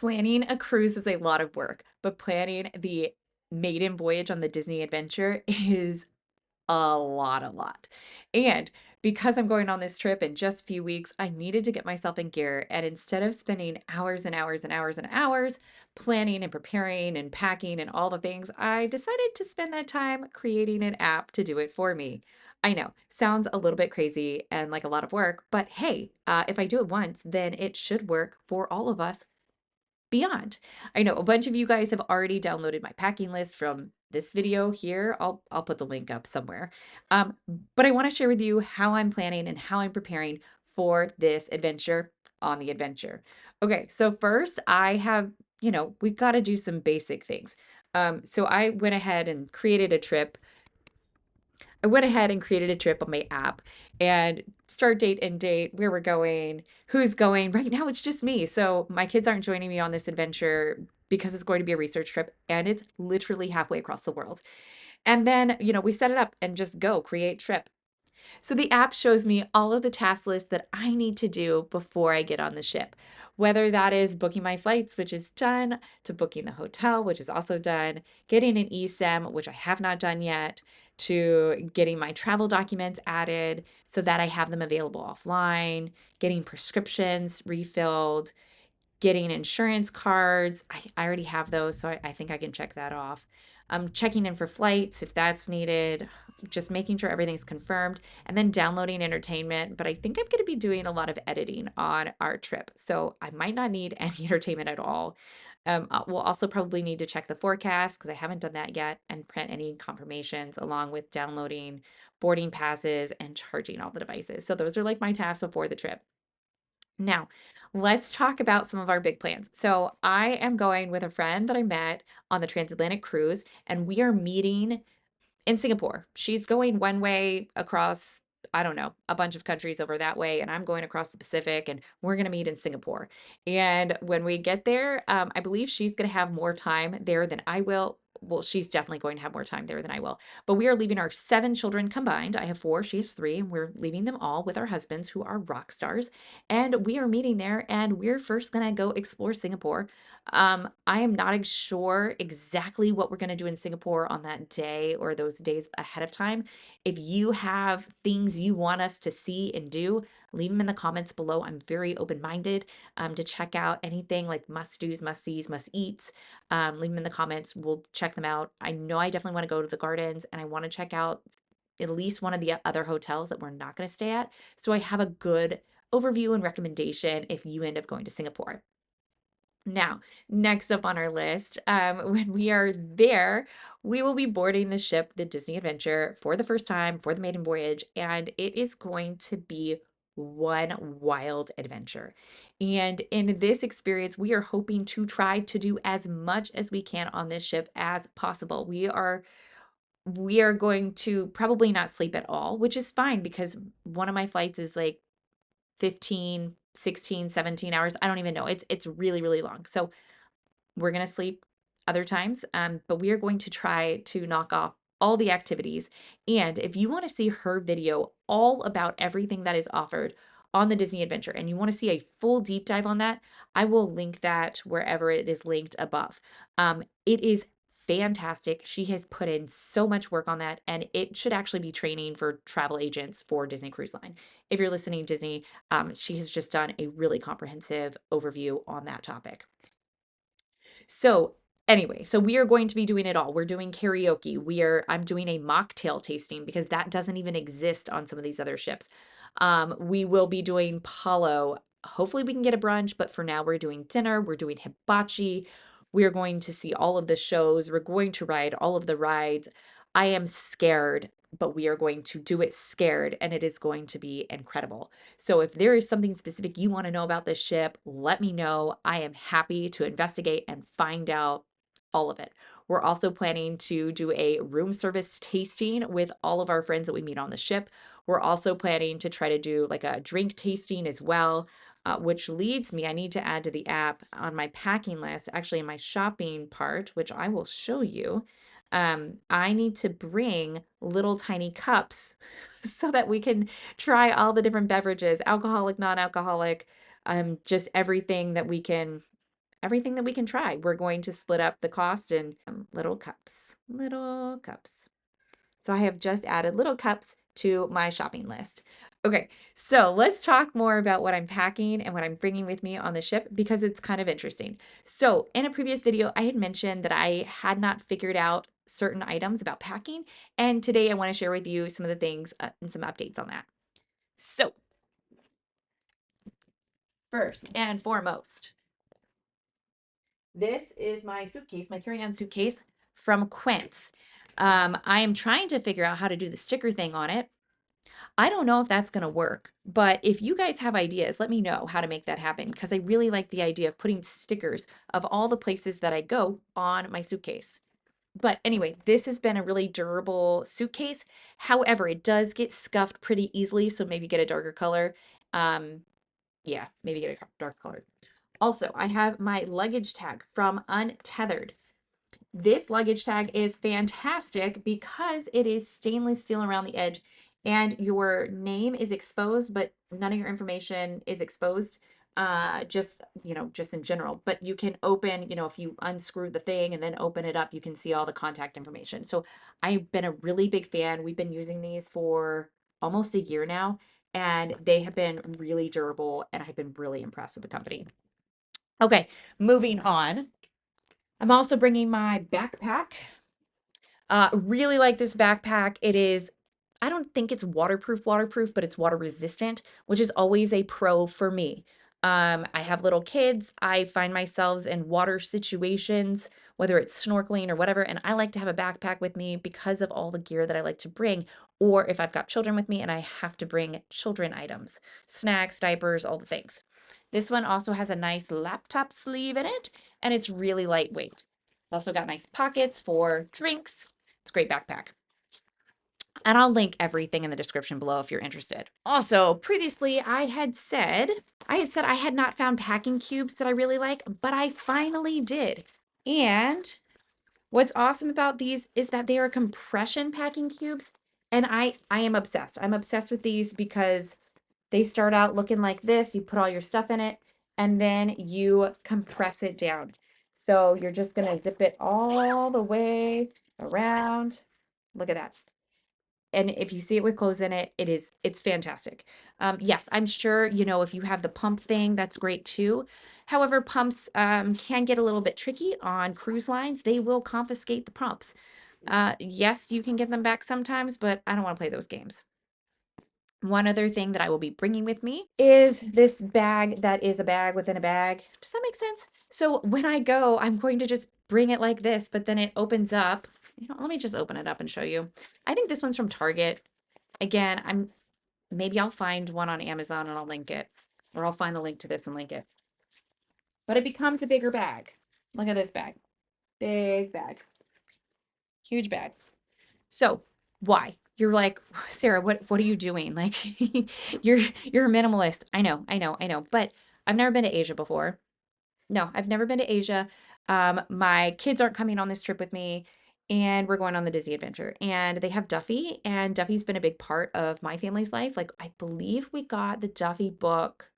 Planning a cruise is a lot of work, but planning the maiden voyage on the Disney adventure is a lot. And because I'm going on this trip in just a few weeks, I needed to get myself in gear. And instead of spending hours and hours and hours and hours planning and preparing and packing and all the things, I decided to spend that time creating an app to do it for me. I know, sounds a little bit crazy and like a lot of work, but hey, if I do it once, then it should work for all of us beyond. I know a bunch of you guys have already downloaded my packing list from this video here. I'll put the link up somewhere. Um, but I want to share with you how I'm planning and how I'm preparing for this adventure on the adventure. Okay, so first I have, we've got to do some basic things. So I went ahead and created a trip. I went ahead and created a trip on my app and start date and date, where we're going, who's going. Right now, it's just me. So my kids aren't joining me on this adventure because it's going to be a research trip and it's literally halfway across the world. And then, we set it up and just go create trip. So the app shows me all of the task lists that I need to do before I get on the ship, whether that is booking my flights, which is done, to booking the hotel, which is also done, getting an eSIM, which I have not done yet, to getting my travel documents added so that I have them available offline, getting prescriptions refilled, getting insurance cards. I already have those, so I think I can check that off. Checking in for flights if that's needed, just making sure everything's confirmed, and then downloading entertainment. But I think I'm going to be doing a lot of editing on our trip, so I might not need any entertainment at all. We'll also probably need to check the forecast because I haven't done that yet and print any confirmations along with downloading boarding passes and charging all the devices. So those are like my tasks before the trip. Now, let's talk about some of our big plans. So, I am going with a friend that I met on the transatlantic cruise, and we are meeting in Singapore. She's going one way across, I don't know, a bunch of countries over that way, and I'm going across the Pacific, and we're going to meet in Singapore. And when we get there, I believe she's going to have more time there than I will. Well, she's definitely going to have more time there than I will. But we are leaving our 7 children combined. I have 4, she has 3, and we're leaving them all with our husbands who are rock stars. And we are meeting there, and we're first going to go explore Singapore. I am not sure exactly what we're going to do in Singapore on that day or those days ahead of time. If you have things you want us to see and do, leave them in the comments below. I'm very open-minded to check out anything like must-dos, must-sees, must-eats. Leave them in the comments. We'll check them out. I know I definitely want to go to the gardens and I want to check out at least one of the other hotels that we're not going to stay at. So I have a good overview and recommendation if you end up going to Singapore. Now, next up on our list, when we are there, we will be boarding the ship, the Disney Adventure, for the first time for the maiden voyage, and it is going to be one wild adventure. And in this experience, we are hoping to try to do as much as we can on this ship as possible. We are going to probably not sleep at all, which is fine because one of my flights is like 15, 16, 17 hours. I don't even know. It's really, really long. So we're going to sleep other times, but we are going to try to knock off all the activities. And if you want to see her video all about everything that is offered on the Disney Adventure and you want to see a full deep dive on that, I will link that wherever it is linked above. It is fantastic. She has put in so much work on that, and it should actually be training for travel agents for Disney Cruise Line. If you're listening, Disney, she has just done a really comprehensive overview on that topic. So anyway, so we are going to be doing it all. We're doing karaoke. I'm doing a mocktail tasting because that doesn't even exist on some of these other ships. We will be doing Palo. Hopefully we can get a brunch, but for now we're doing dinner. We're doing hibachi. We're going to see all of the shows. We're going to ride all of the rides. I am scared, but we are going to do it scared, and it is going to be incredible. So if there is something specific you want to know about this ship, let me know. I am happy to investigate and find out all of it. We're also planning to do a room service tasting with all of our friends that we meet on the ship. We're also planning to try to do like a drink tasting as well, which leads me, I need to add to the app on my packing list, actually in my shopping part, which I will show you. I need to bring little tiny cups so that we can try all the different beverages, alcoholic, non-alcoholic, just everything that we can everything that we can try. We're going to split up the cost in little cups, little cups. So I have just added little cups to my shopping list. Okay, so let's talk more about what I'm packing and what I'm bringing with me on the ship because it's kind of interesting. So in a previous video, I had mentioned that I had not figured out certain items about packing, and today I want to share with you some of the things and some updates on that. So first and foremost, this is my suitcase, my carry-on suitcase from Quince. I am trying to figure out how to do the sticker thing on it. I don't know if that's going to work, but if you guys have ideas, let me know how to make that happen because I really like the idea of putting stickers of all the places that I go on my suitcase. But anyway, this has been a really durable suitcase. However, it does get scuffed pretty easily, so maybe get a darker color. Yeah, maybe get a dark color. Also, I have my luggage tag from Untethered. This luggage tag is fantastic because it is stainless steel around the edge and your name is exposed, but none of your information is exposed. Just, just in general, but you can open, if you unscrew the thing and then open it up, you can see all the contact information. So I've been a really big fan. We've been using these for almost a year now, and they have been really durable, and I've been really impressed with the company. Okay, moving on. I'm also bringing my backpack. Really like this backpack. It is, I don't think it's waterproof, but it's water resistant, which is always a pro for me. I have little kids. I find myself in water situations, whether it's snorkeling or whatever, and I like to have a backpack with me because of all the gear that I like to bring. Or if I've got children with me and I have to bring children items, snacks, diapers, all the things. This one also has a nice laptop sleeve in it, and it's really lightweight. It's also got nice pockets for drinks. It's a great backpack. And I'll link everything in the description below if you're interested. Also, previously I had said I had not found packing cubes that I really like, but I finally did. And what's awesome about these is that they are compression packing cubes, and I am obsessed. I'm obsessed with these because they start out looking like this. You put all your stuff in it, and then you compress it down. So you're just gonna zip it all the way around. Look at that. And if you see it with clothes in it, it's fantastic. Yes, I'm sure, if you have the pump thing, that's great too. However, pumps can get a little bit tricky on cruise lines. They will confiscate the pumps. Yes, you can get them back sometimes, but I don't want to play those games. One other thing that I will be bringing with me is this bag that is a bag within a bag. Does that make sense? So when I go, I'm going to just bring it like this, but then it opens up. Let me just open it up and show you. I think this one's from Target. Again, maybe I'll find one on Amazon and I'll link it, or I'll find the link to this and link it. But it becomes a bigger bag. Look at this bag. Big bag. Huge bag. So why? You're like, Sarah, what are you doing? Like, you're a minimalist. I know. But I've never been to Asia before. No, I've never been to Asia. My kids aren't coming on this trip with me, and we're going on the Disney adventure. And they have Duffy, and Duffy's been a big part of my family's life. Like, I believe we got the Duffy book.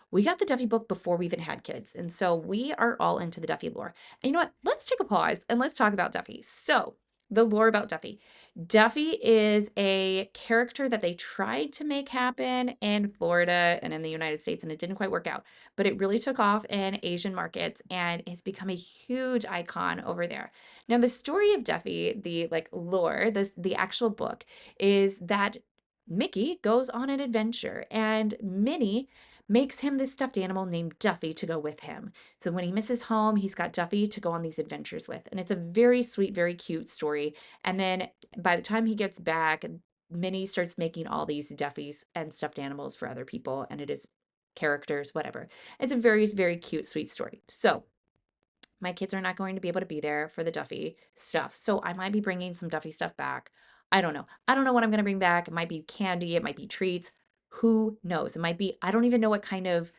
We got the Duffy book before we even had kids. And so we are all into the Duffy lore. And you know what? Let's take a pause and let's talk about Duffy. So, the lore about Duffy. Duffy is a character that they tried to make happen in Florida and in the United States, and it didn't quite work out. But it really took off in Asian markets and has become a huge icon over there. Now, the story of Duffy, the lore, the actual book, is that Mickey goes on an adventure and Minnie makes him this stuffed animal named Duffy to go with him. So when he misses home, he's got Duffy to go on these adventures with. And it's a very sweet, very cute story. And then by the time he gets back, Minnie starts making all these Duffys and stuffed animals for other people. And it is characters, whatever. It's a very, very cute, sweet story. So my kids are not going to be able to be there for the Duffy stuff. So I might be bringing some Duffy stuff back. I don't know. I don't know what I'm going to bring back. It might be candy. It might be treats. Who knows? It might be, I don't even know what kind of,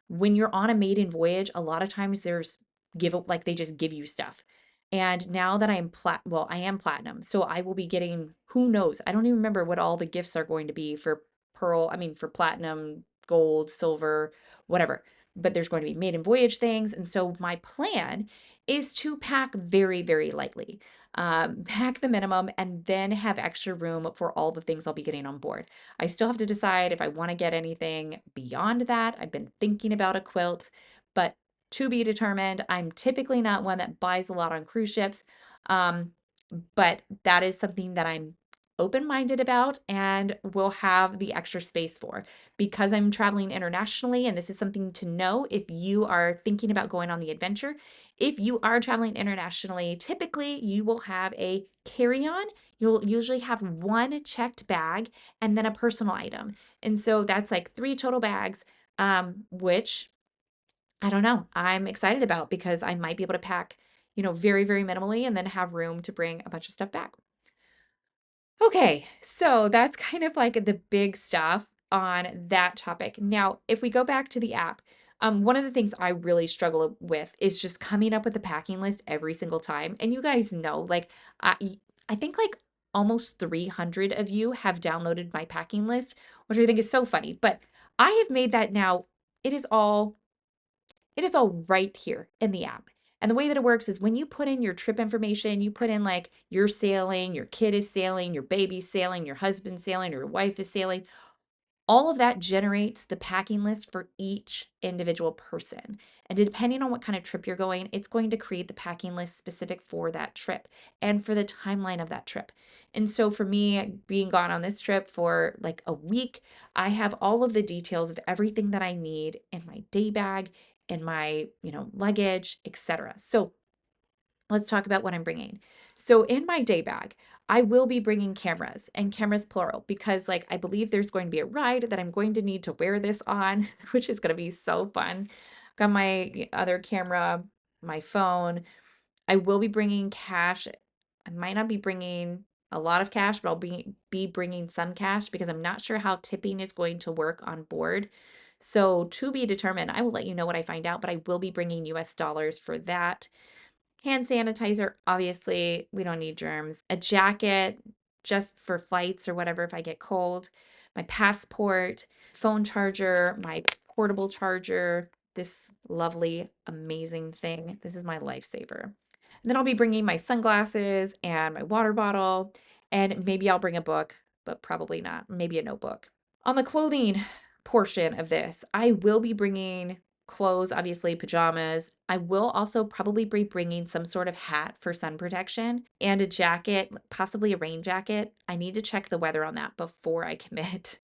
when you're on a maiden voyage, a lot of times there's they just give you stuff. And now that I am platinum. So I will be getting, who knows? I don't even remember what all the gifts are going to be for for platinum, gold, silver, whatever. but there's going to be Maiden Voyage things. And so my plan is to pack very, very lightly, pack the minimum, and then have extra room for all the things I'll be getting on board. I still have to decide if I want to get anything beyond that. I've been thinking about a quilt, but to be determined. I'm typically not one that buys a lot on cruise ships, um, but that is something that I'm open-minded about and will have the extra space for because I'm traveling internationally. And this is something to know if you are thinking about going on the adventure. If you are traveling internationally, typically you will have a carry-on. You'll usually have one checked bag and then a personal item. And so that's like 3 total bags, which I don't know. I'm excited about because I might be able to pack, very, very minimally and then have room to bring a bunch of stuff back. Okay, so that's kind of like the big stuff on that topic. Now, if we go back to the app, one of the things I really struggle with is just coming up with a packing list every single time. And you guys know, like, I think like almost 300 of you have downloaded my packing list, which I think is so funny. But I have made that now, it is all it is all right here in the app. And the way that it works is when you put in your trip information, you put in like you're sailing, your kid is sailing, your baby's sailing, your husband's sailing, or your wife is sailing. All of that generates the packing list for each individual person. And depending on what kind of trip you're going, it's going to create the packing list specific for that trip and for the timeline of that trip. And so for me, being gone on this trip for like a week, I have all of the details of everything that I need in my day bag, in my, luggage, etc. So let's talk about what I'm bringing. So in my day bag, I will be bringing cameras and cameras plural because like I believe there's going to be a ride that I'm going to need to wear this on, which is going to be so fun. Got my other camera, my phone. I will be bringing cash. I might not be bringing a lot of cash, but I'll be bringing some cash because I'm not sure how tipping is going to work on board. So to be determined, I will let you know what I find out, but I will be bringing US dollars for that. Hand sanitizer, obviously, we don't need germs. A jacket just for flights or whatever if I get cold. My passport, phone charger, my portable charger, this lovely, amazing thing. This is my lifesaver. And then I'll be bringing my sunglasses and my water bottle, and maybe I'll bring a book, but probably not. Maybe a notebook. On the clothing portion of this, I will be bringing clothes, obviously pajamas. I will also probably be bringing some sort of hat for sun protection and a jacket, possibly a rain jacket. I need to check the weather on that before I commit.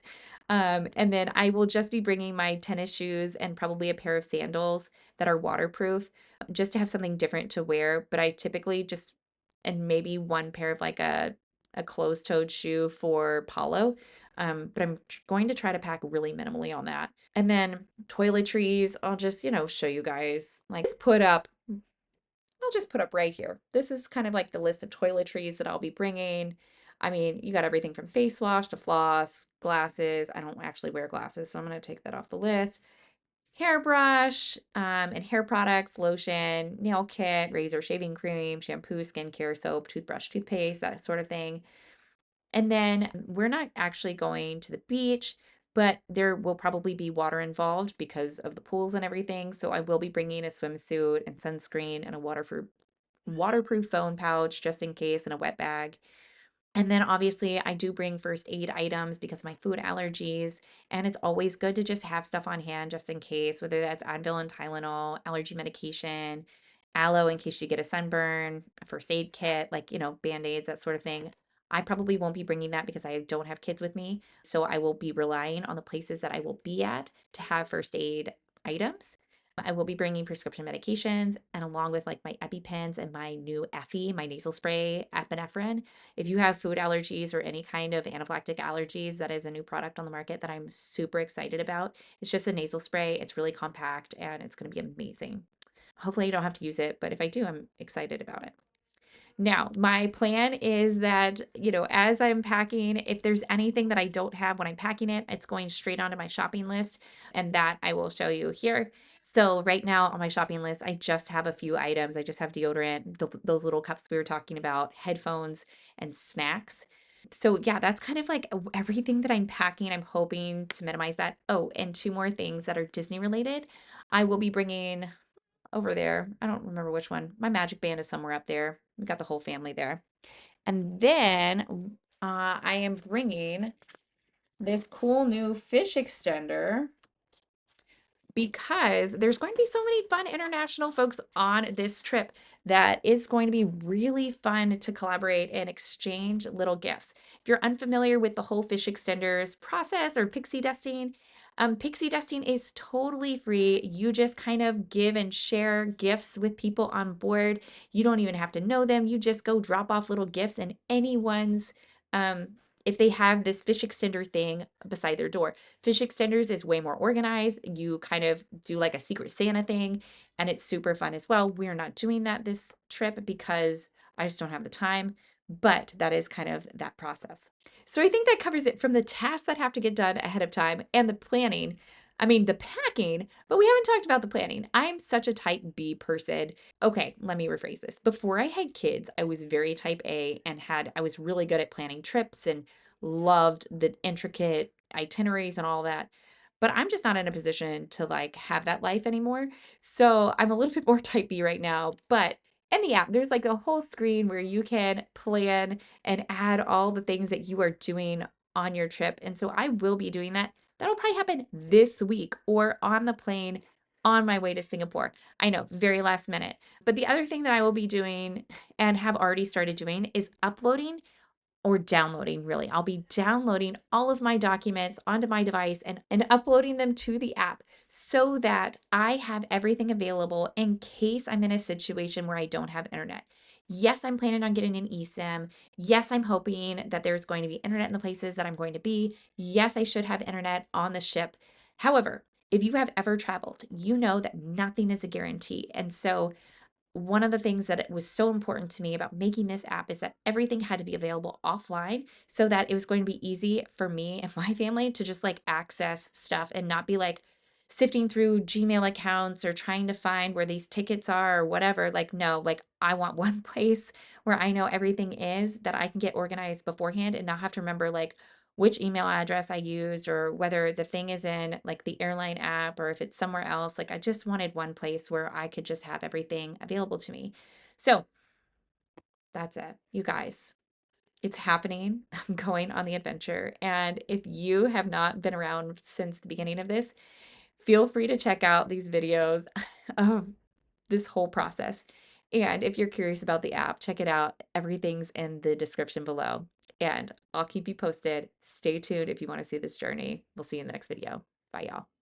And then I will just be bringing my tennis shoes and probably a pair of sandals that are waterproof just to have something different to wear. But I typically just, and maybe one pair of like a closed-toed shoe for Palo. But I'm going to try to pack really minimally on that. And then toiletries, I'll just, show you guys, like I'll just put up right here. This is kind of like the list of toiletries that I'll be bringing. I mean, you got everything from face wash to floss, glasses. I don't actually wear glasses, so I'm going to take that off the list. Hairbrush, and hair products, lotion, nail kit, razor, shaving cream, shampoo, skincare, soap, toothbrush, toothpaste, that sort of thing. And then we're not actually going to the beach, but there will probably be water involved because of the pools and everything. So I will be bringing a swimsuit and sunscreen and a waterproof phone pouch just in case and a wet bag. And then obviously I do bring first aid items because of my food allergies, and it's always good to just have stuff on hand just in case, whether that's Advil and Tylenol, allergy medication, aloe in case you get a sunburn, a first aid kit, like, Band-Aids, that sort of thing. I probably won't be bringing that because I don't have kids with me, so I will be relying on the places that I will be at to have first aid items. I will be bringing prescription medications and along with like my EpiPens and my new Effie, my nasal spray, epinephrine. If you have food allergies or any kind of anaphylactic allergies, that is a new product on the market that I'm super excited about. It's just a nasal spray. It's really compact and it's going to be amazing. Hopefully, you don't have to use it, but if I do, I'm excited about it. Now, my plan is that, as I'm packing, if there's anything that I don't have when I'm packing it, it's going straight onto my shopping list, and that I will show you here. So right now on my shopping list, I just have a few items. I just have deodorant, those little cups we were talking about, headphones, and snacks. So yeah, that's kind of like everything that I'm packing. I'm hoping to minimize that. Oh, and two more things that are Disney related. I will be bringing over there. I don't remember which one. My magic band is somewhere up there. We got the whole family there. And then I am bringing this cool new fish extender because there's going to be so many fun international folks on this trip that it's going to be really fun to collaborate and exchange little gifts. If you're unfamiliar with the whole fish extenders process or pixie dusting is totally free. You just kind of give and share gifts with people on board. You don't even have to know them. You just go drop off little gifts in anyone's um, if they have this fish extender thing beside their door. Fish extenders is way more organized. You kind of do like a secret Santa thing, and it's super fun as well. We're not doing that this trip because I just don't have the time, but that is kind of that process. So I think that covers it from the tasks that have to get done ahead of time and the planning. I mean, the packing, but we haven't talked about the planning. I'm such a type B person. Okay, let me rephrase this. Before I had kids, I was very type A and I was really good at planning trips and loved the intricate itineraries and all that. But I'm just not in a position to like have that life anymore. So I'm a little bit more type B right now. But in the app, there's like a whole screen where you can plan and add all the things that you are doing on your trip. And so I will be doing that. That'll probably happen this week or on the plane on my way to Singapore. I know, very last minute. But the other thing that I will be doing and have already started doing is uploading or downloading really. I'll be downloading all of my documents onto my device and uploading them to the app so that I have everything available in case I'm in a situation where I don't have internet. Yes, I'm planning on getting an eSIM. Yes, I'm hoping that there's going to be internet in the places that I'm going to be. Yes, I should have internet on the ship. However, if you have ever traveled, you know that nothing is a guarantee. And so one of the things that it was so important to me about making this app is that everything had to be available offline so that it was going to be easy for me and my family to just like access stuff and not be like sifting through Gmail accounts or trying to find where these tickets are or whatever. Like, no, like I want one place where I know everything is that I can get organized beforehand and not have to remember like which email address I used or whether the thing is in like the airline app or if it's somewhere else. Like I just wanted one place where I could just have everything available to me. So that's it, you guys. It's happening. I'm going on the adventure. And if you have not been around since the beginning of this, feel free to check out these videos of this whole process. And if you're curious about the app, check it out. Everything's in the description below. And I'll keep you posted. Stay tuned if you want to see this journey. We'll see you in the next video. Bye, y'all.